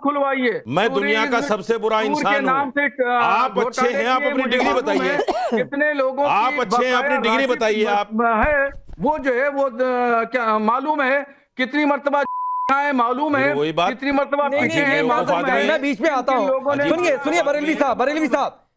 खुलवाइए। मैं दुनिया का सबसे बुरा इंसान हूँ। आप अच्छे हैं, आप अपनी डिग्री बताइए। कितने लोगों आप अच्छे हैं, अपनी डिग्री बताइए। आप है वो जो है वो क्या मालूम है कितनी मरतबा है, मालूम है वही बात। कितनी मरतबा पीछे है, मालूम है। मैं बीच में आता हूँ, सुनिए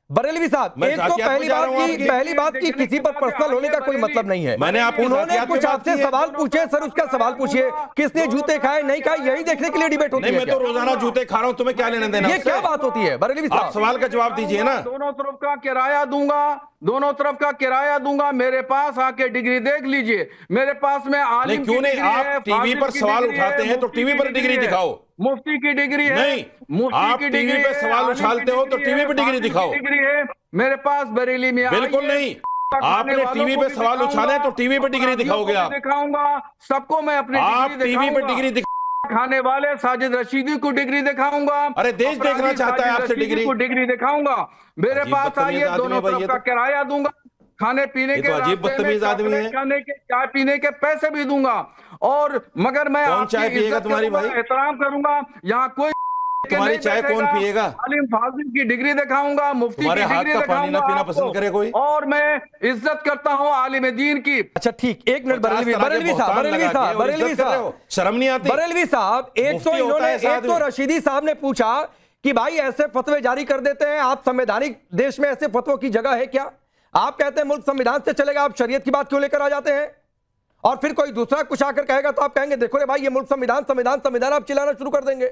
बरेलवी साहब, एक तो पहली बात की किसी पर पर्सनल होने का कोई मतलब नहीं है। मैंने उन्होंने कुछ आपसे सवाल पूछे, सर उसका सवाल पूछिए, किसने जूते खाए नहीं खाए, यही देखने के लिए डिबेट होती है। मैं तो रोजाना जूते खा रहा हूं, तुम्हें क्या लेने देना? ये क्या बात होती है बरेलवी साहब? आप सवाल का जवाब दीजिए ना। दोनों तरफ का किराया दूंगा, दोनों तरफ का किराया दूंगा। मेरे पास आके डिग्री देख लीजिए, मेरे पास में आलिम क्यों नहीं? आप टीवी पर सवाल उठाते हैं तो टीवी पर डिग्री दिखाओ। मुफ्ती की डिग्री है नहीं, आप टीवी पे सवाल उछालते हो तो टीवी पे डिग्री दिखाओ। डिग्री है मेरे पास बरेली में। बिल्कुल नहीं, आपने टीवी पे सवाल उछाले तो टीवी पे डिग्री दिखाओगे आप। दिखाऊंगा सबको, मैं अपनी आप टीवी पे डिग्री खाने वाले साजिद रशीदी को डिग्री दिखाऊंगा। अरे देश देखना चाहता है आपसे डिग्री को डिग्री दिखाऊंगा। मेरे पास आइए, दोनों तरफ का किराया दूंगा, खाने पीने के, अजीब बदतमीज आदमी है। खाने के चाय पीने के पैसे भी दूंगा। और मगर मैं कौन चाय पिएगा तुम्हारी भाई? एहतराम करूंगा। यहाँ कोई तुम्हारी चाय कौन पिएगा? आलिम फाजिल की डिग्री दिखाऊंगा, मुफ्ती की डिग्री दिखाऊंगा, पीना पसंद करे कोई? और मैं इज्जत करता हूँ आलिम दीन की। अच्छा ठीक, एक मिनट बरेलवी साहब, शर्म नहीं आती? बरेलवी साहब, एक तो रशीदी साहब ने पूछा कि भाई ऐसे फतवे जारी कर देते हैं आप, संवैधानिक देश में ऐसे फतवों की जगह है क्या? आप कहते हैं मुल्क संविधान से चलेगा, आप शरीयत की बात क्यों लेकर आ जाते हैं? और फिर कोई दूसरा कुछ आकर कहेगा तो आप कहेंगे देखो रे भाई ये मुल्क संविधान संविधान संविधान, आप चिल्लाना शुरू कर देंगे।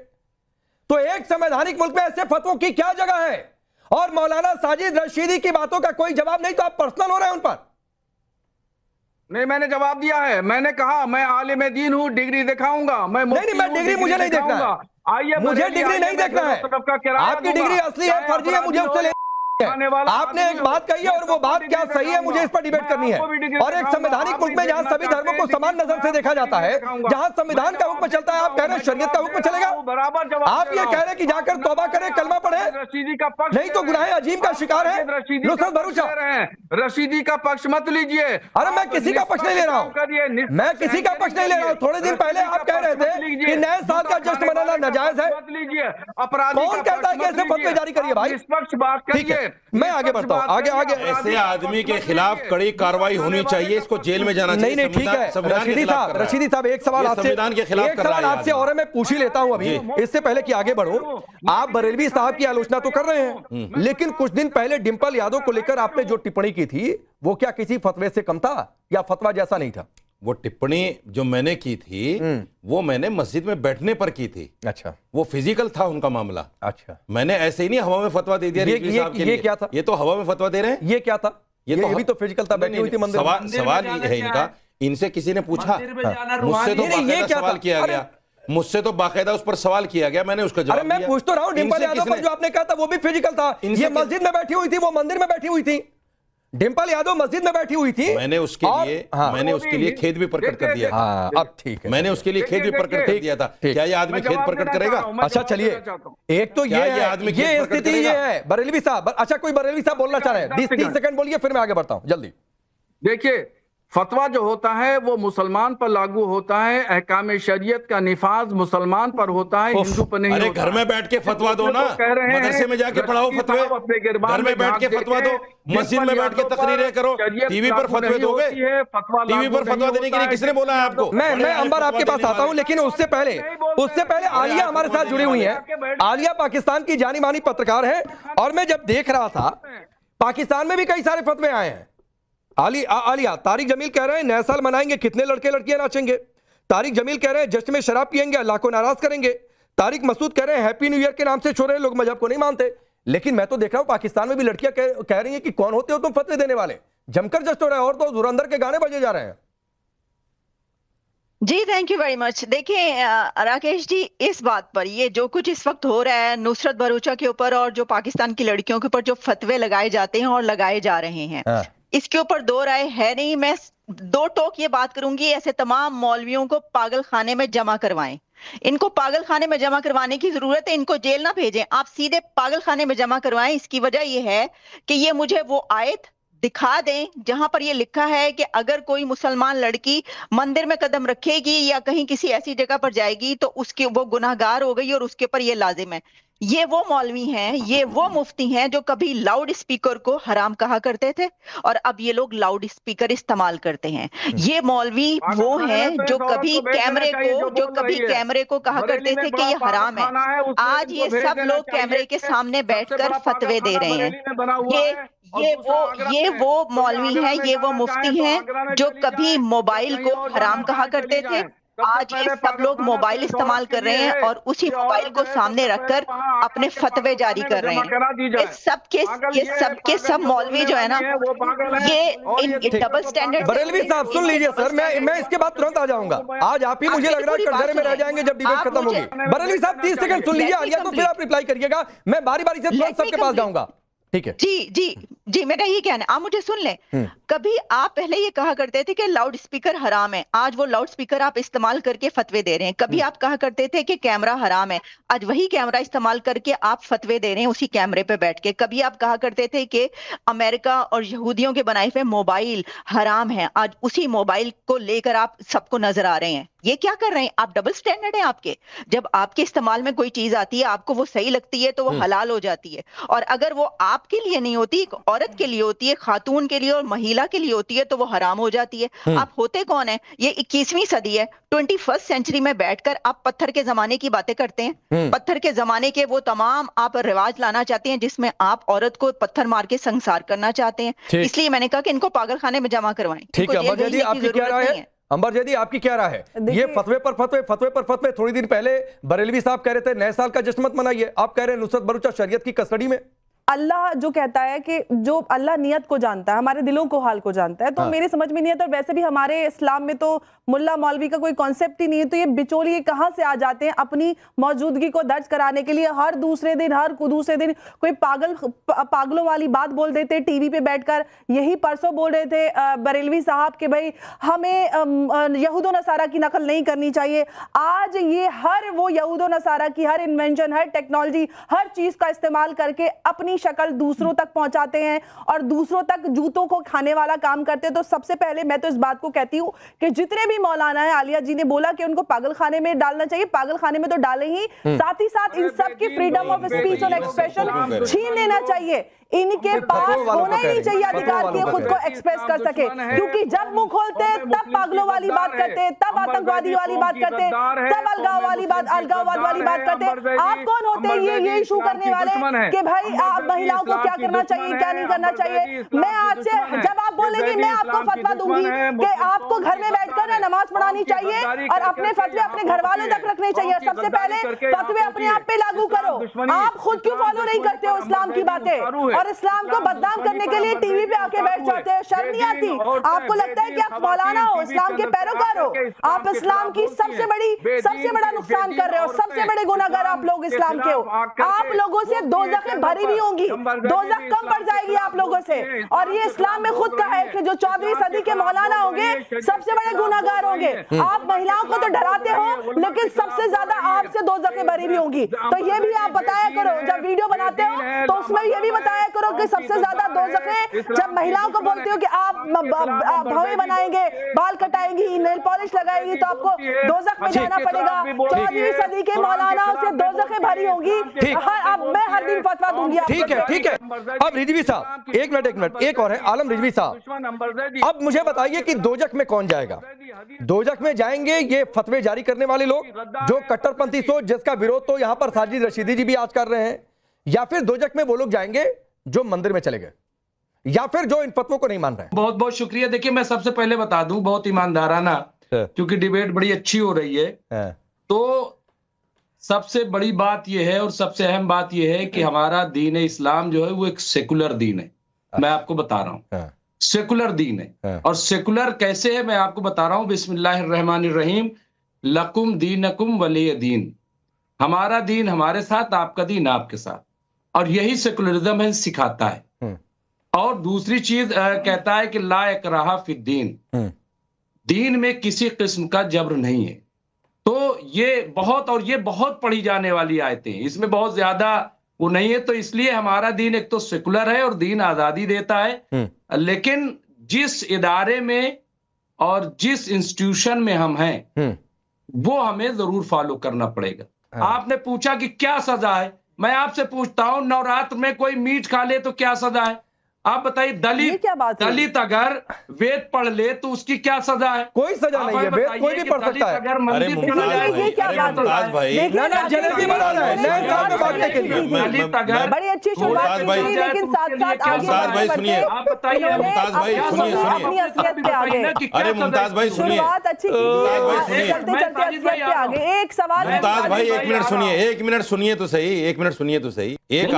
तो एक संवैधानिक मुल्क में ऐसे फतवों की क्या जगह है? और मौलाना साजिद रशीदी की बातों का कोई जवाब नहीं, तो आप पर्सनल हो रहे हैं उन पर। नहीं, मैंने जवाब दिया है, मैंने कहा मैं आलिम दीन हूं, डिग्री दिखाऊंगा। मैं डिग्री मुझे नहीं देखना है, आइए मुझे डिग्री नहीं देखना है। आपकी डिग्री असली है फर्जी है, मुझे उससे आपने एक बात कही है और वो बात क्या सही है, मुझे इस पर डिबेट करनी है। और एक संवैधानिक मुल्क में जहां सभी धर्मों को समान नजर से देखा जाता है, जहां संविधान का हुक्म चलता है, आप कह रहे हैं शरीयत का हुक्म चलेगा? आप ये कह रहे हैं कि जाकर तौबा करें, कलमा पढ़े, नहीं तो गुनाह अजीम का शिकार है। नुसरत भरूचा, रशीदी का पक्ष मत लीजिए। अरे मैं किसी का पक्ष नहीं ले रहा हूं, मैं किसी का पक्ष नहीं ले रहा हूं। थोड़े दिन पहले आप कह रहे थे कि नए साल का जश्न मनाना नाजायज है। कौन कहता है कि ऐसे फतवे जारी करिए भाई? निष्पक्ष बात करिए। मैं आगे बढ़ता हूं, आगे। ऐसे आदमी के खिलाफ कड़ी कार्रवाई होनी चाहिए, इसको जेल में जाना चाहिए। नहीं ठीक है रशीदी साहब, एक सवाल आपसे और मैं पूछ ही लेता हूं अभी, इससे पहले कि आगे बढ़ूं। आप बरेलवी साहब की आलोचना तो कर रहे हैं, लेकिन कुछ दिन पहले डिंपल यादव को लेकर आपने जो टिप्पणी की थी वो क्या किसी फतवे से कम था या फतवा जैसा नहीं था? वो टिप्पणी जो मैंने की थी वो मैंने मस्जिद में बैठने पर की थी। अच्छा, वो फिजिकल था उनका मामला। अच्छा, मैंने ऐसे ही नहीं हवा में फतवा दे दिया। ये क्या था? ये तो हवा में फतवा दे रहे हैं। ये क्या था? ये भी तो फिजिकल था, बैठी हुई थी मंदिर। सवाल है इनका, इनसे किसी ने पूछा, मुझसे तो बाकायदा सवाल किया गया, मुझसे तो बाकायदा उस पर सवाल किया गया, मैंने उसका जवाब दिया। मैं पूछ तो रहा हूं, डिंपल यादव पर जो आपने कहा था वो भी फिजिकल था। ये मस्जिद में बैठी हुई थी, वो मंदिर में बैठी हुई थी। डिंपल यादव मस्जिद में बैठी हुई थी। मैंने उसके लिए खेद भी प्रकट कर दिया था। अब ठीक है, मैंने उसके लिए खेद भी प्रकट कर दिया था। क्या ये आदमी खेद प्रकट करेगा? अच्छा चलिए, एक तो ये स्थिति ये है बरेलवी साहब। अच्छा, कोई बरेलवी साहब बोलना चाह रहे हैं? 30 सेकंड बोलिए, फिर मैं आगे बढ़ता हूं जल्दी। देखिए, फतवा जो होता है वो मुसलमान पर लागू होता है, अहकाम शरीयत का निफाज मुसलमान पर होता है, हिंदू पर नहीं। अरे घर में बैठ के फतवा दो ना, मदरसे में जाके पढ़ाओ फतवे, घर में बैठ के फतवा दो, मस्जिद में बैठ के तकरीरें करो। टीवी पर फतवे दोगे? टीवी पर फतवा देने के लिए किसने बोला है आपको? मैं अंबर आपके पास आता हूं, लेकिन उससे पहले आलिया हमारे साथ जुड़ी हुई है। आलिया पाकिस्तान की जानी मानी पत्रकार है, और मैं जब देख रहा था पाकिस्तान में भी कई सारे फतवे आए हैं। आलिया, तारिक जमील कह रहे हैं नया साल मनाएंगे, कितने लड़के लड़कियां नाचेंगे। तारिक जमील कह रहे हैं जश्न में शराब पिएंगे, अल्लाह को नाराज करेंगे। तारिक मसूद कह रहे हैं हैप्पी न्यू ईयर के नाम से छोड़ रहे लोग मजहब को नहीं मानते। लेकिन मैं तो देख रहा हूं पाकिस्तान में भी लड़कियां कह रही हैं कि कौन होते हो तुम फतवे देने वाले। जमकर जश्न हो रहा है, और तो धुरंधर के गाने बजे जा रहे हैं। जी थैंक यू वेरी मच। देखिए राकेश जी, इस बात पर ये जो कुछ इस वक्त हो रहा है नुसरत भरूचा के ऊपर और जो पाकिस्तान की लड़कियों के ऊपर जो फतवे लगाए जाते हैं और लगाए जा रहे हैं, इसके ऊपर दो राय है नहीं। मैं दो टोक ये बात करूंगी, ऐसे तमाम मौलवियों को पागल खाने में जमा करवाएं। इनको पागल खाने में जमा करवाने की जरूरत है, इनको जेल ना भेजें, आप सीधे पागल खाने में जमा करवाएं। इसकी वजह यह है कि ये मुझे वो आयत दिखा दें जहां पर ये लिखा है कि अगर कोई मुसलमान लड़की मंदिर में कदम रखेगी या कहीं किसी ऐसी जगह पर जाएगी तो उसके वो गुनाहगार हो गई और उसके ऊपर ये लाजिम है। ये वो मौलवी हैं, ये वो मुफ्ती हैं जो कभी लाउड स्पीकर को हराम कहा करते थे और अब ये लोग लाउड स्पीकर इस्तेमाल करते हैं। ये मौलवी वो हैं जो कभी कैमरे को कहा करते थे कि ये हराम है। आज ये सब लोग कैमरे के सामने बैठकर फतवे दे रहे हैं। ये वो मौलवी हैं, ये वो मुफ्ती हैं जो कभी मोबाइल को हराम कहा करते थे। आज ये सब लोग मोबाइल इस्तेमाल कर रहे हैं और उसी मोबाइल को सामने रखकर अपने फतवे जारी कर रहे हैं। ये सब मौलवी जो है ना, ये डबल स्टैंडर्ड। बरेलवी साहब सुन लीजिए सर, मैं इसके बाद तुरंत आ जाऊंगा। आज आप ही मुझे लग रहा है कटघरे में रह जाएंगे जब डिबेट खत्म होगी। बरेलवी साहब 30 सेकंड सुन लीजिए आलिया को, फिर आप रिप्लाई करिएगा। मैं बारी बारी से तुरंत सबके पास जाऊंगा, ठीक है? जी मेरा ये कहना है, आप मुझे सुन लें। कभी आप पहले ये कहा करते थे कि लाउड स्पीकर हराम है, आज वो लाउड स्पीकर आप इस्तेमाल करके फतवे दे रहे हैं। कभी आप कहा करते थे कि कैमरा हराम है, आज वही कैमरा इस्तेमाल करके आप फतवे दे रहे हैं उसी कैमरे पे बैठ के। कभी आप कहा करते थे कि अमेरिका और यहूदियों के बनाए हुए मोबाइल हराम है, आज उसी मोबाइल को लेकर आप सबको नजर आ रहे हैं। ये क्या कर रहे हैं आप? डबल स्टैंडर्ड है आपके। जब आपके इस्तेमाल में कोई चीज आती है, आपको वो सही लगती है तो वो हलाल हो जाती है, और अगर वो आपके लिए नहीं होती, एक औरत के लिए होती है, खातून के लिए और महिला के लिए होती है, तो वो हराम हो जाती है। आप होते कौन है? ये 21वीं सदी है, 21st सेंचुरी में बैठकर आप पत्थर के जमाने की बातें करते हैं। पत्थर के जमाने के वो तमाम आप रिवाज लाना चाहते हैं जिसमें आप औरत को पत्थर मार के संसार करना चाहते हैं। इसलिए मैंने कहा कि इनको पागल खाने में जमा करवाएं। ठीक है, आपकी क्या राय है? अंबर जैदी आपकी क्या राय है? ये फतवे पर फतवे थोड़ी दिन पहले बरेलवी साहब कह रहे थे नए साल का जश्न मत मनाइए, आप कह रहे हैं नुसरत भरूचा शरीयत की कस्टडी में। अल्लाह जो कहता है कि जो अल्लाह नियत को जानता है, हमारे दिलों को हाल को जानता है, तो मेरे समझ में नहीं आता। और वैसे भी हमारे इस्लाम में तो मुल्ला मौलवी का कोई कॉन्सेप्ट ही नहीं है, तो ये बिचौलिए कहाँ से आ जाते हैं अपनी मौजूदगी को दर्ज कराने के लिए? हर दूसरे दिन कोई पागलों वाली बात बोल देते टीवी पे बैठकर। यही परसों बोल रहे थे बरेलवी साहब के भाई हमें यहूदो नसारा की नकल नहीं करनी चाहिए। आज ये हर वो यहूदो नसारा की हर इन्वेंशन, हर टेक्नोलॉजी, हर चीज का इस्तेमाल करके अपनी शक्ल दूसरों तक पहुंचाते हैं और दूसरों तक जूतों को खाने वाला काम करते हैं। तो सबसे पहले मैं तो इस बात को कहती हूं कि जितने भी मौलाना है, आलिया जी ने बोला कि उनको पागल खाने में डालना चाहिए, पागल खाने में तो डाले ही, साथ ही साथ इन सब की फ्रीडम ऑफ स्पीच और एक्सप्रेशन छीन लेना चाहिए। इनके पास होना ही नहीं चाहिए अधिकार कि खुद को एक्सप्रेस कर सके, क्योंकि जब मुंह खोलते तब पागलों वाली बात करते, तब आतंकवादी वाली बात करते, तब अलगाववाद वाली बात करते। आप कौन होते हैं ये इशू करने वाले कि भाई आप महिलाओं को क्या करना चाहिए, क्या नहीं करना चाहिए? मैं आज से जब आप बोलेंगे मैं आपको फतवा दूंगी कि आपको घर में बैठकर नमाज पढ़ानी चाहिए और अपने फतवे अपने घर वालों तक रखने चाहिए। सबसे पहले फतवे अपने आप पे लागू करो। आप खुद क्यों फॉलो नहीं करते हो इस्लाम की बातें और इस्लाम को बदनाम करने के लिए टीवी पे आके बैठ जाते हैं? शर्म नहीं आती? आपको लगता है कि आप मौलाना हो, इस्लाम के पैरोकार हो? आप इस्लाम की सबसे बड़ा नुकसान कर रहे हो, सबसे बड़े गुनाहगार आप लोग इस्लाम के हो। आप लोगों से दोज़खें भरी भी होंगी, दोज़ख कम पड़ जाएगी आप लोगों से। और ये इस्लाम में खुद कहा है कि जो 14वीं सदी के मौलाना होंगे सबसे बड़े गुनाहगार होंगे। आप महिलाओं को तो डराते हो, लेकिन सबसे ज्यादा आपसे दोज़खें भरी भी होंगी। तो ये भी आप बताया करो, जब वीडियो बनाते हो तो उसमें ये भी बताया करो कि सबसे ज्यादा दोज़खें जब महिलाओं को बोलते हो कि आप भवें बनाएंगे, बाल कटाएंगी, नेल पॉलिश लगाएंगी, तो आपको दोज़ख में जाना पड़ेगा। 14वीं सदी के मौलानाओं से दोज़खें भरी होंगी। अब मैं हर दिन फतवा दूंगी। ठीक है। अब रिजवी साहब एक मिनट एक और है, आलम रिजवी साहब, अब मुझे बताइए कि दोज़ख में कौन जाएगा? दोज़ख में जाएंगे ये फतवे जारी करने वाले लोग जो कट्टरपंथी सोच जिसका विरोध तो यहां पर साजिद रशीदी जी भी आज कर रहे हैं, या फिर दोज़ख में वो लोग जाएंगे जो मंदिर में चले गए, या फिर जो इन फतवों को नहीं मान रहे हैं? बहुत बहुत शुक्रिया। देखिए मैं सबसे पहले बता दूं बहुत ईमानदाराना, क्योंकि डिबेट बड़ी अच्छी हो रही है, तो सबसे बड़ी बात यह है और सबसे अहम बात यह है कि हमारा दीन इस्लाम जो है वो एक सेकुलर दीन है। मैं आपको बता रहा हूं सेकुलर दीन है। और सेकुलर कैसे है मैं आपको बता रहा हूं। बिस्मिल्लाहिर्रहमानिर्रहीम, लकुम दीनकुम वलिय दीन। हमारा दीन हमारे साथ, आपका दीन आपके साथ, और यही सेकुलरिज्म है, सिखाता है। और दूसरी चीज कहता है कि ला इकराहा फिद्दीन, दीन में किसी किस्म का जबर नहीं है। तो ये बहुत पढ़ी जाने वाली आयतें हैं, इसमें बहुत ज्यादा वो नहीं है। तो इसलिए हमारा दीन एक तो सेकुलर है और दीन आजादी देता है, लेकिन जिस इदारे में और जिस इंस्टीट्यूशन में हम हैं वो हमें जरूर फॉलो करना पड़ेगा। आपने पूछा कि क्या सजा है, मैं आपसे पूछता हूं नवरात्र में कोई मीट खा ले तो क्या सजा है? आप बताइए, दलित अगर वेद पढ़ ले तो उसकी क्या सजा है? कोई सजा नहीं है, वेद कोई भी पढ़ सकता है। अगर मंदिर मुमताज भाई जलेबी बना रहा है नए साल में बांटने के लिए। दलित अगर बड़ी अच्छी शुरुआत की, लेकिन साथ साथ आगे मुमताज भाई सुनिए, आप बताइए, मुमताज भाई सुनिए, अपनी असलियत पे आ गए। अरे मुमताज भाई सुनिए, शुरुआत अच्छी की, चलते चलते असलियत पे आ गए। एक सवाल है मुमताज भाई, एक मिनट सुनिए, एक मिनट सुनिए तो सही, एक मिनट सुनिए तो सही। एक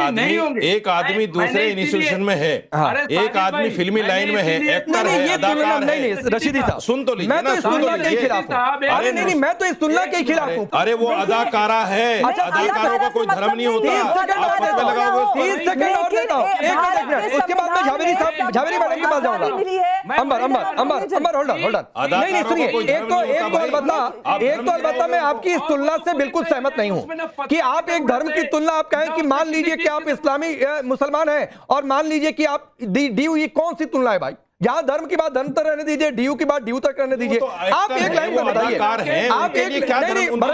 आदमी दूसरे इंस्टीट्यूशन में है, एक आदमी फिल्मी लाइन में है, एक्टर है, अदाकार है। नहीं रशीदी साहब, सुन तो लीजिए, मैं तो इस तुलना के खिलाफ हूं। अरे नहीं, मैं तो इस तुलना के खिलाफ हूं। अरे वो अदाकारा है, अदाकारों का कोई धर्म नहीं होता। 30 सेकंड और देता हूं, एक मिनट, उसके बाद मैं झावेरी मैडम के पास जाऊंगा। अंबर होल्ड ऑन। नहीं सुनिए, एक तो अलबत्ता मैं आपकी इस तुलना से बिल्कुल सहमत नहीं हूं कि आप एक धर्म की तुलना आप कहें कि मान लीजिए कि आप इस्लामी मुसलमान हैं और मान लीजिए कि आप डीयू, ये कौन सी तुलना है भाई? जहां धर्म की बात धर्म तक रहने दीजिए, डीयू की बात डीयू तक रहने दीजिए। आप एक लाइन में बताइए, आप एक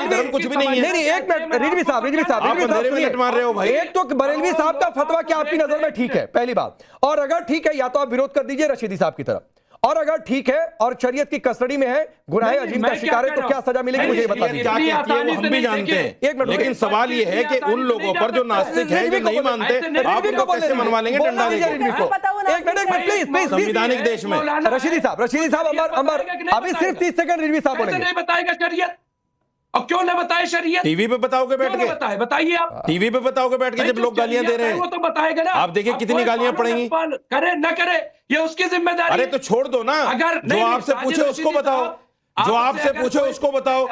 धर्म कुछ भी नहीं है। नहीं एक मिनट, रिजवी साहब मार रहे हो भाई। एक तो बरेलवी साहब का फतवा क्या आपकी नजर में ठीक है, पहली बात, और अगर ठीक है या तो आप विरोध कर दीजिए रशीदी साहब की तरफ, और अगर ठीक है और शरीयत की कस्टडी में है, गुनाह अजीम का शिकार है, तो क्या सजा मिलेगी मुझे बता दीजिए। क्या कहती है वो हम भी जानते हैं, एक मिनट, लेकिन सवाल ये है कि उन लोगों पर जो नास्तिक है, जो नहीं मानते, आप उनको कैसे मनवा लेंगे डंडा लेके? एक मिनट प्लीज, संविधानिक देश में। रशीदी साहब अंबर अभी सिर्फ 30 सेकंड रिजवी साहब बोलेंगे। नहीं बताएगा शरीयत, अब क्यों ना बताए शरीयत? टीवी पे बताओगे बैठ के? बताइए आप टीवी पे बताओगे बैठ के, जब लोग गालियां दे रहे हैं वो तो बताएगा ना। आप देखिए कितनी गालियां पड़ेंगी। करे न करे ये उसकी जिम्मेदारी। अरे तो छोड़ दो ना, अगर जो आपसे पूछे उसको बताओ, जो आपसे पूछे उसको बताओ।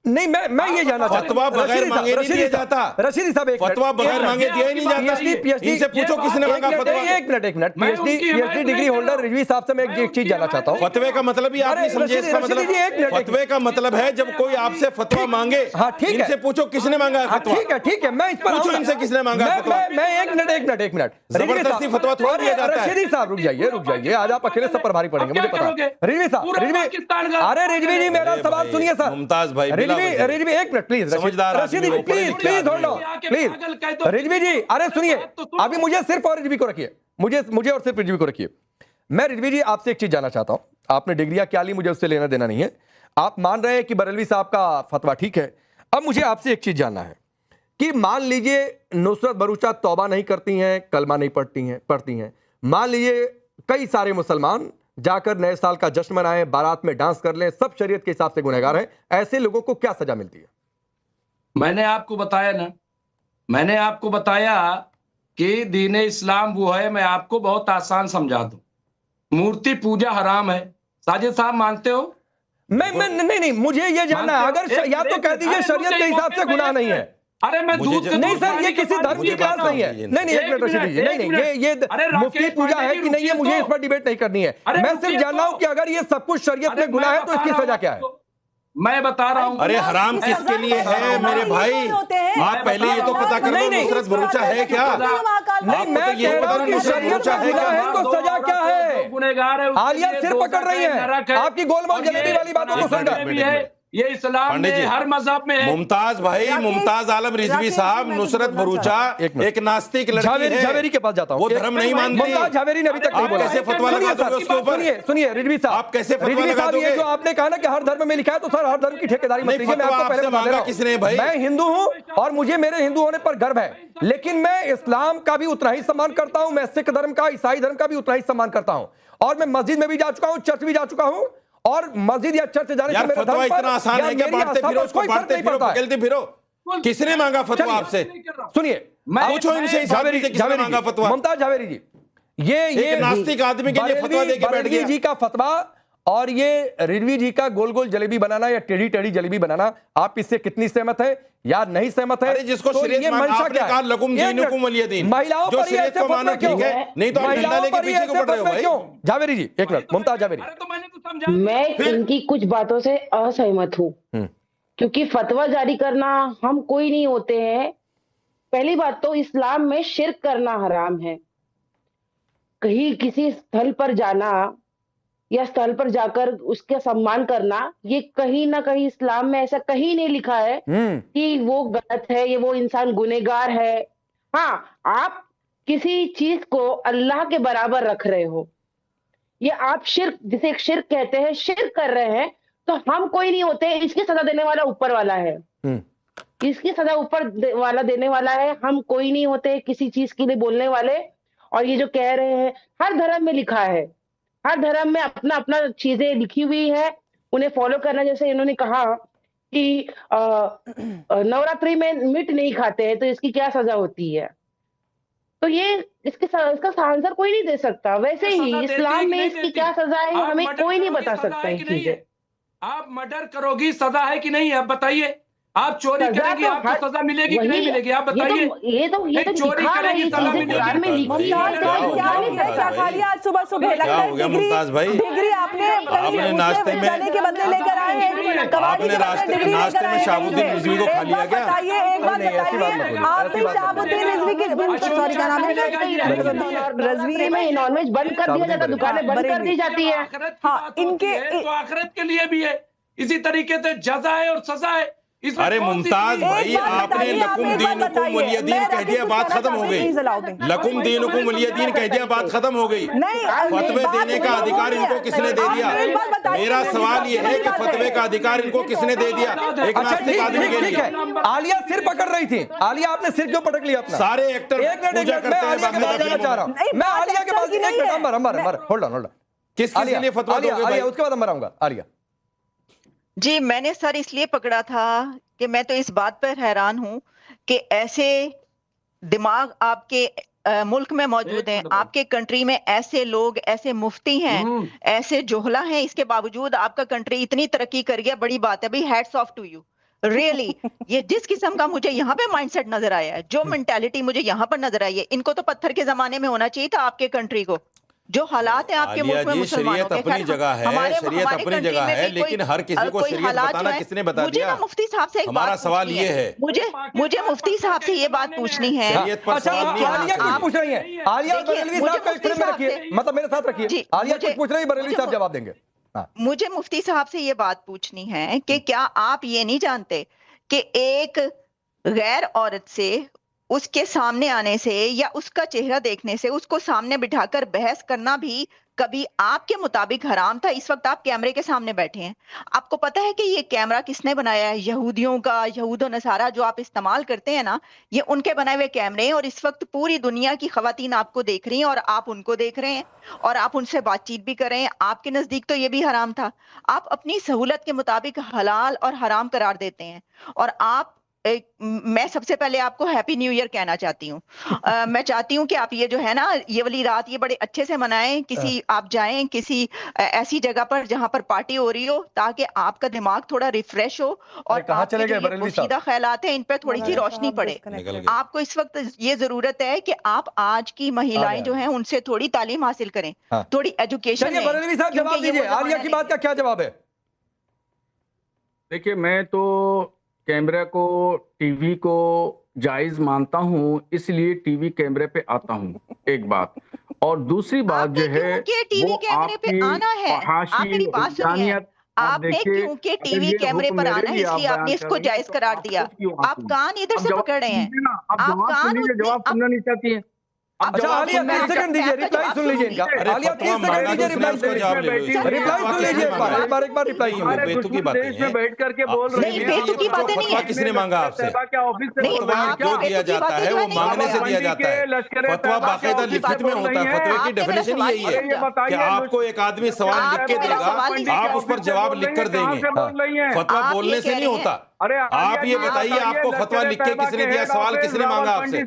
नहीं मैं ये जानना चाहता हूं, फतवा बगैर मांगे नहीं दिया जाता। रशीदी साहब, एक फतवा बगैर मांगे दिया ही नहीं जाता। इनसे पूछो किसने मांगा फतवा। एक minute, PhD degree holder Rizvi साहब से मैं एक चीज जानना चाहता हूं। फतवे का मतलब ही आप नहीं समझे। इसका मतलब फतवे का मतलब है जब कोई आपसे फतवा मांगे, हाँ ठीक है, इनसे पूछो किसने मांगा है फतवा। ठीक है, मैं इस पर पूछो इनसे किसने मांगा फतवा। मैं एक मिनट जबरदस्ती फतवा थोड़ा दिया जाता है। रशीदी साहब रुक जाइए, आज आप अकेले सब पर भारी पड़ेंगे, मुझे पता है। रिजवी साहब, अरे रिजवी जी मेरा सवाल सुनिए सर। मुमताज भाई, रिजवी एक minute please, Rashidi please hold on please. Rizvi ji अरे सुनिए, अभी मुझे सिर्फ और रिजवी को रखिए, मुझे और सिर्फ रिजवी को रखिए। मैं रिजवी जी आपसे एक चीज जानना चाहता हूं, आपने डिग्रियां क्या ली मुझे उससे लेना देना नहीं है। आप मान रहे हैं कि बरेलवी साहब का फतवा ठीक है, अब मुझे आपसे एक चीज जानना है कि मान लीजिए नुसरत भरूचा तौबा नहीं करती हैं, कलमा नहीं पढ़ती हैं, मान लीजिए कई सारे मुसलमान जाकर नए साल का जश्न मनाएं, बारात में डांस कर लें, सब शरीयत के हिसाब से गुनहगार हैं, ऐसे लोगों को क्या सजा मिलती है? मैंने आपको बताया कि दीन इस्लाम वो है, मैं आपको बहुत आसान समझा दूं। मूर्ति पूजा हराम है, साजिद साहब मानते हो? नहीं मुझे ये जानना है, अगर या तो कह दीजिए शरीयत के हिसाब से गुनाह नहीं है। अरे मैं नहीं सर, ये किसी धर्म की क्लास नहीं है। नहीं एक मिनट रशीदी जी, नहीं ये मुफ्ती पूजा है कि नहीं है, मुझे इस पर डिबेट नहीं करनी है। मैं सिर्फ जानना हूं कि अगर ये सब कुछ शरीयत में गुनाह है तो इसकी सजा क्या है? मैं बता रहा हूं। अरे हराम किसके लिए है मेरे भाई? आप पहले ये तो पता कर लो नुसरत भरूचा है क्या? नहीं मैं ये बता रहा हूं कि शरीयत में गुनाह है तो सजा क्या है? गुनहगार है, आलिया सिर पकड़ रही है आपकी गोलमाल जलेबी वाली बातों को सुनकर। ये इस्लाम में हर मजहब में है। मुमताज आलम रिजवी साहब, नुसरत भरूचा एक नास्तिक लड़की है। झावेरी के पास जाता हूं, वो धर्म नहीं मानती। मुमताज झावेरी ने अभी तक नहीं बोला। कैसे फतवा लगा दोगे उसके ऊपर? सुनिए रिजवी साहब, आप कैसे फतवा लगा दोगे? जो आपने कहा ना कि हर धर्म में लिखा है, तो सर हर धर्म की ठेकेदारी मत लीजिए। मैं आपको पहले बता रहा हूं, मैं हिंदू हूं और मुझे मेरे हिंदू होने पर गर्व है, लेकिन मैं इस्लाम का भी उतना ही सम्मान करता हूं, मैं सिख धर्म का, ईसाई धर्म का भी उतना ही सम्मान करता हूं, और मैं मस्जिद में भी जा चुका हूं, चर्च भी जा चुका हूं, और मस्जिद या चर्च जाने से मेरे धर्म पर इतना आसान है कि बांटते फिरो उसको, बांटते फिरो पकड़ते फिरो। किसने मांगा फतवा आपसे? सुनिए, पूछो इनसे झावेरी से किसने मांगा फतवा? मुमताज झावेरी जी, ये नास्तिक आदमी के लिए फतवा देके बैठ गया जी का फतवा, और ये रिजवी जी का गोल गोल जलेबी बनाना या टेढ़ी टेढ़ी जलेबी बनाना, आप इससे कितनी सहमत है या नहीं सहमत है? जिसको शरीयत मंशा क्या है? महिलाओं पर ये ऐसे फतवे क्यों? नहीं तो महिलाओं पर ये ऐसे फतवे क्यों? झावेरी जी एक मिनट, मुमताज झावेरी। मैं इनकी कुछ बातों से असहमत हूँ, क्योंकि फतवा जारी करना हम कोई नहीं होते हैं पहली बात तो इस्लाम में शिर्क करना हराम है। कहीं किसी स्थल पर जाना या स्थल पर जाकर उसका सम्मान करना, ये कहीं ना कहीं इस्लाम में ऐसा कहीं नहीं लिखा है कि वो गलत है, ये वो इंसान गुनहगार है। हाँ, आप किसी चीज को अल्लाह के बराबर रख रहे हो, ये आप शिर्क, जिसे एक शिर्क कहते हैं, शिर्क कर रहे हैं, तो हम कोई नहीं होते, इसकी सजा देने वाला ऊपर वाला है। इसकी सजा ऊपर वाला देने वाला है, हम कोई नहीं होते किसी चीज के लिए बोलने वाले। और ये जो कह रहे हैं, हर धर्म में लिखा है, हर धर्म में अपना अपना चीजें लिखी हुई है, उन्हें फॉलो करना। जैसे इन्होंने कहा कि नवरात्रि में मीट नहीं खाते हैं, तो इसकी क्या सजा होती है, तो ये इसका आंसर कोई नहीं दे सकता। वैसे ही इस्लाम में इसकी क्या सजा है, हमें कोई नहीं बता सकता ये चीजें। आप मर्डर करोगी, सजा है कि नहीं, आप बताइए। आप चोरी करेंगी, आपको सजा मिलेगी कि नहीं मिलेगी, आप बताइए। ये तो चोरी करेंगी, सजा मिलेगी। आज सुबह सुबह डिग्री आपने नाश्ते में जाने के बदले लेकर आए हैं, आपने नाश्ते में शाहबुद्दीन रिजवी को खा लिया क्या? बताइए, एक बात बताइए, आपने शाहबुद्दीन रिजवी की, सॉरी क्या नाम है, रजवी में नॉनवेज बंद कर दिया जाता, दुकानें बंद कर दी जाती है। हाँ, इनके तो आखिरत के लिए भी है, इसी तरीके से जजा है और सजा है। अरे मुमताज भाई, आपने लकुम दीनुकुम वलिय दीन कह दिया, बात खत्म हो गई। लकुम दीनुकुम वलिय दीन कह दिया, बात खत्म हो गई। फतवे देने का अधिकार इनको किसने दे दिया? मेरा सवाल ये है कि फतवे का अधिकार इनको किसने दे दिया? एक नास्तिक आदमी के लिए। आलिया सिर पकड़ रही थी, आलिया आपने सिर क्यों पटक लिया अपना? सारे एक्टर पूजा करते हैं, चाह रहा हूं मैं आलिया के पास। होल्ड ऑन, किसके लिए फतवा दोगे भाई? उसके बाद मैं आऊंगा। आलिया जी, मैंने सर इसलिए पकड़ा था कि मैं तो इस बात पर हैरान हूं कि ऐसे दिमाग आपके मुल्क में मौजूद हैं, आपके कंट्री में ऐसे लोग, ऐसे मुफ्ती हैं, ऐसे जोहला हैं, इसके बावजूद आपका कंट्री इतनी तरक्की कर गया। बड़ी बात है भाई, hats off to you really. ये जिस किस्म का मुझे यहाँ पे माइंडसेट नजर आया है, जो मेंटालिटी मुझे यहाँ पर नजर आई है, इनको तो पत्थर के जमाने में होना चाहिए था आपके कंट्री को। जो हालात है आपके मुल्क में मुसलमानों के, अपनी जगह है, शरीयत अपनी जगह है, लेकिन हर किसी को शरीयत बताना किसने बता दिया? मुझे मुफ्ती साहब से हमारा सवाल ये है, मुझे मुफ्ती साहब से ये बात पूछनी है। अच्छा, आलिया कुछ पूछ रही है, आलिया बरेलवी साहब को एक फ्रेम में रखिए, मतलब मेरे साथ रखिए। आलिया कुछ पूछ रही है, बरेलवी साहब जवाब देंगे। मुझे मुफ्ती साहब से ये बात पूछनी है कि क्या आप ये नहीं जानते कि एक गैर औरत से, उसके सामने आने से या उसका चेहरा देखने से उसको सामने बिठाकर बहस करना भी कभी आपके मुताबिक हराम था? इस वक्त आप कैमरे के सामने बैठे हैं, आपको पता है कि ये कैमरा किसने बनाया है? यहूदियों का, यहूद और नसारा जो आप इस्तेमाल करते हैं ना, ये उनके बनाए हुए कैमरे हैं। और इस वक्त पूरी दुनिया की खवातीन आपको देख रही हैं और आप उनको देख रहे हैं और आप उनसे बातचीत भी कर रहे हैं। आपके नजदीक तो ये भी हराम था। आप अपनी सहूलत के मुताबिक हलाल और हराम करार देते हैं। और आप मैं सबसे पहले आपको हैप्पी न्यू ईयर कहना चाहती हूँ। मैं चाहती हूँ कि आप ये जो है ना, ये वाली रात ये बड़े अच्छे से मनाएं। किसी आप जाएं किसी ऐसी जगह पर जहां पर पार्टी हो रही हो, ताकि आपका दिमाग थोड़ा रिफ्रेश हो और आपके जो पोशीदा ख्यालात हैं इन पर थोड़ी सी रोशनी पड़े। आपको इस वक्त ये जरूरत है कि आप आज की महिलाएं जो हैं उनसे थोड़ी तालीम हासिल करें, थोड़ी एजुकेशन। जवाब दीजिए, आलिया की बात का क्या जवाब है? देखिए, मैं तो कैमरे को, टीवी को जायज मानता हूं, इसलिए टीवी कैमरे पे आता हूं, एक बात। और दूसरी बात जो है टीवी कैमरे पे आना है, आपकी बात सुनिए, आपने क्योंकि टीवी कैमरे पर आना है इसलिए आपने इसको जायज करार दिया। आप कान इधर से पकड़ रहे हैं, आप कान जवाब सुनना नहीं चाहती हैं। अच्छा, आलिया 30 सेकंड दीजिए, रिप्लाई सुन लीजिए इनका। आलिया 30 सेकंड दीजिए, रिप्लाई सुन लीजिए। एक बार रिप्लाई सुन लीजिए। बेतुकी बातें हैं, बैठ करके बोल रहे हैं। बेतुकी बातें नहीं है। किसने मांगा आपसे? फतवा जो दिया जाता है वो मांगने से दिया जाता है। फतवा बाकायदा लिखित में होता है। फतवे की डेफिनेशन यही है कि आपको एक आदमी सवाल लिख के देगा, आप उस पर जवाब लिख कर देंगे। फतवा बोलने से नहीं होता। आप ये बताइए, आपको फतवा लिख के किसने दिया? सवाल किसने मांगा आपसे?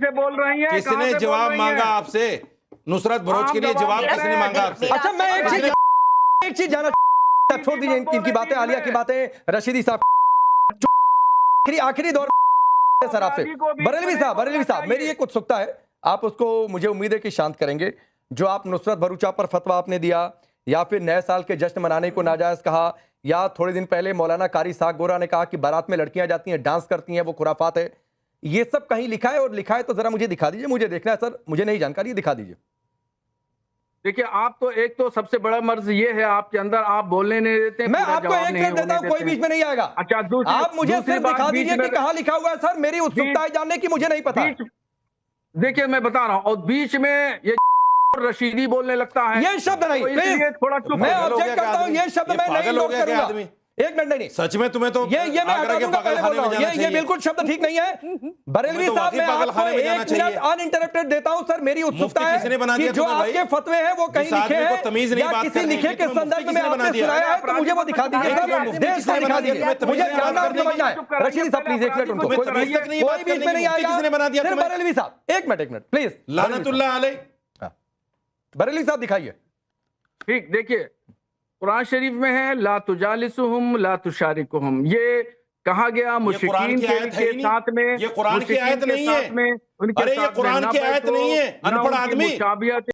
किसने जवाब मांगा आपसे? नुसरत भरूच के लिए जवाब किसने मांगा आपसे? अच्छा, मैं एक चीज जाना, छोड़ दीजिए इनकी बातें, आलिया की बातें, रशीदी साहब आखिरी दौर सर आपसे। बरेलवी साहब मेरी एक उत्सुकता है, आप उसको मुझे उम्मीद है कि शांत करेंगे। जो आप नुसरत भरूचा पर फतवा आपने दिया, या फिर नए साल के जश्न मनाने को नाजायज कहा, या थोड़े दिन पहले मौलाना कारी साग गोरा ने कहा कि बारात में लड़कियां जाती हैं, डांस करती हैं, वो खुराफात है, ये सब कहीं लिखा है, और लिखा है तो जरा मुझे दिखा दीजिए, मुझे देखना है सर, मुझे नहीं जानकारी, दिखा दीजिए। देखिए, आप तो एक तो सबसे बड़ा मर्ज ये है आपके अंदर, आप बोलने नहीं देते। मैं आपको एक मिनट देता हूं, कोई बीच में नहीं आएगा। अच्छा, आप मुझे सिर्फ दिखा दीजिए कि कहां लिखा हुआ है सर, मेरी उत्सुकता है जानने की, मुझे नहीं पता। देखिए, मैं बता रहा हूं, और बीच में ये रशीदी बोलने लगता है, ये शब्द नहीं, इसलिए थोड़ा चुप। मैं ऑब्जेक्ट करता हूं, ये शब्द मैं नहीं नोट करूंगा। एक मिनट, नहीं सच में तुम्हें तो ये मैं हटा दूंगा, पहले बोल रहा हूं, ये बिल्कुल शब्द ठीक नहीं है। बरेलवी साहब, मैं आपको 1 मिनट अनइंटरप्टेड देता हूं सर, मेरी उत्सुकता है कि जो आपके फतवे हैं वो कहीं लिखे हैं या किसी लिखे के संदर्भ में आपने सुनाया है, तो मुझे वो दिखा दीजिए सर, देश को दिखा दीजिए, मुझे जानना और समझना है। रशीदी साहब प्लीज, एक मिनट उनको, कोई बीच में नहीं आएगा। सिर्फ बरेलवी साहब, एक मिनट प्लीज, लानतुल्लाह अलैह। बरेलवी साहब दिखाइए। ठीक, देखिए कुरान शरीफ में है, ला तुजालिसुहुम ला तुशारिकुहुम, ये कहा गया मुशरिकीन के साथ में। ये कुरान की आयत नहीं है, अरे ये कुरान की आयत नहीं है, अनपढ़ आदमी।